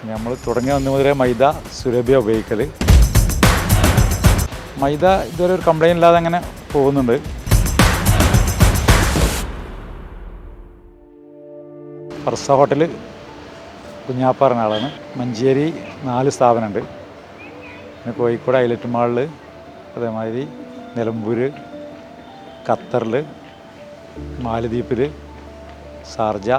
നമ്മൾ തുടങ്ങിയ അന്ന് മുതലേ മൈദ സുരഭി ഉപയോഗിക്കൽ. മൈദ ഇതുവരെ ഒരു കംപ്ലൈൻറ്റ് ഇല്ലാതെ അങ്ങനെ പോകുന്നുണ്ട്. ഫർസ ഹോട്ടൽ കുഞ്ഞാപ്പ പറഞ്ഞ ആളാണ്. മഞ്ചേരി 4 സ്ഥാപനമുണ്ട്. പിന്നെ കോഴിക്കോട് ഹൈലൈറ്റ് മാളിൽ, അതേമാതിരി നിലമ്പൂർ, ഖത്തറിൽ, മാലദ്വീപിൽ, ഷാർജ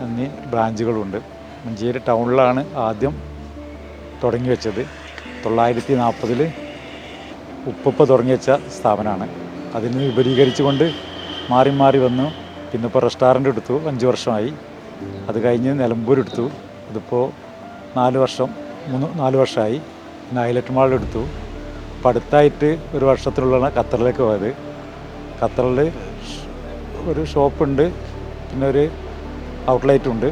എന്നീ ബ്രാഞ്ചുകളുണ്ട്. മഞ്ചേരി ടൗണിലാണ് ആദ്യം തുടങ്ങി വെച്ചത്. 940 ഉപ്പുപ്പ തുടങ്ങി വെച്ച സ്ഥാപനമാണ്. അതിന് വിപുലീകരിച്ചുകൊണ്ട് മാറി മാറി വന്നു. പിന്നെ ഇപ്പോൾ റെസ്റ്റോറൻ്റ് എടുത്തു, 5 വർഷമായി. അത് കഴിഞ്ഞ് നിലമ്പൂർ എടുത്തു, അതിപ്പോൾ 4 വർഷമായി. പിന്നെ ഹൈലൈറ്റ് മാളിൽ എടുത്തു. അപ്പോൾ അടുത്തായിട്ട് ഒരു വർഷത്തിലുള്ളതാണ് ഖത്തറിലേക്ക് പോയത്. ഖത്തറിൽ ഒരു ഷോപ്പുണ്ട്, പിന്നെ ഒരു ഔട്ട്ലെറ്റുണ്ട്,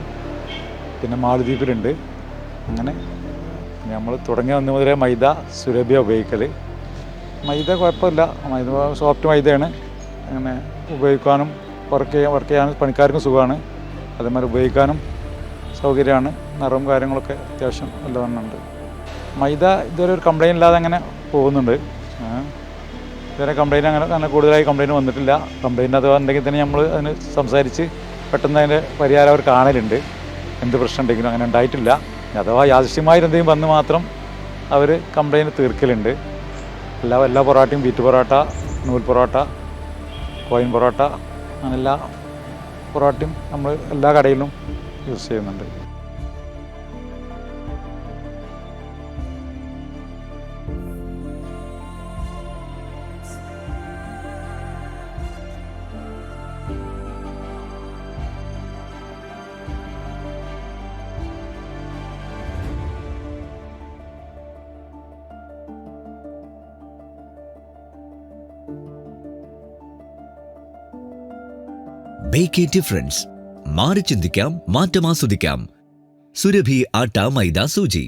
പിന്നെ മാലദ്വീപിലുണ്ട്. അങ്ങനെ നമ്മൾ തുടങ്ങിയ അന്ന് മുതലേ മൈദ സുരഭി ഉപയോഗിക്കൽ. മൈദ കുഴപ്പമില്ല, മൈദ സോഫ്റ്റ് മൈദയാണ്. അങ്ങനെ ഉപയോഗിക്കാനും വർക്ക് ചെയ്യാനും പണിക്കാർക്കും സുഖമാണ്. അതേമാതിരി ഉപയോഗിക്കാനും സൗകര്യമാണ്. നിറവും കാര്യങ്ങളൊക്കെ അത്യാവശ്യം നല്ലവണ്ണമുണ്ട്. മൈദ ഇതുവരെ ഒരു കംപ്ലൈൻറ്റ് ഇല്ലാതെ അങ്ങനെ പോകുന്നുണ്ട്. ഇതുവരെ കംപ്ലൈൻറ്റ് അങ്ങനെ കൂടുതലായി കംപ്ലൈൻറ്റ് വന്നിട്ടില്ല. കംപ്ലൈൻറ്റ് അഥവാ ഉണ്ടെങ്കിൽ തന്നെ നമ്മൾ അതിന് സംസാരിച്ച് പെട്ടെന്ന് അതിൻ്റെ പരിഹാരം അവർ കാണലുണ്ട്. എന്ത് പ്രശ്നം ഉണ്ടെങ്കിലും അങ്ങനെ ഉണ്ടായിട്ടില്ല. അഥവാ യാദൃശ്യമായി എന്തെങ്കിലും വന്ന് മാത്രം അവർ കംപ്ലൈൻറ്റ് തീർക്കലുണ്ട്. എല്ലാ പൊറോട്ടയും, ബീറ്റ് പൊറോട്ട, നൂൽ പൊറോട്ട, കോയിൻ പൊറോട്ട, അങ്ങനെ എല്ലാ പൊറോട്ടയും നമ്മൾ എല്ലാ കടയിലും യൂസ് ചെയ്യുന്നുണ്ട്. Make a difference. മാറി ചിന്തിക്കാം, മാറ്റം ആസ്വദിക്കാം. സുരഭി ആട്ട മൈദ സൂചി.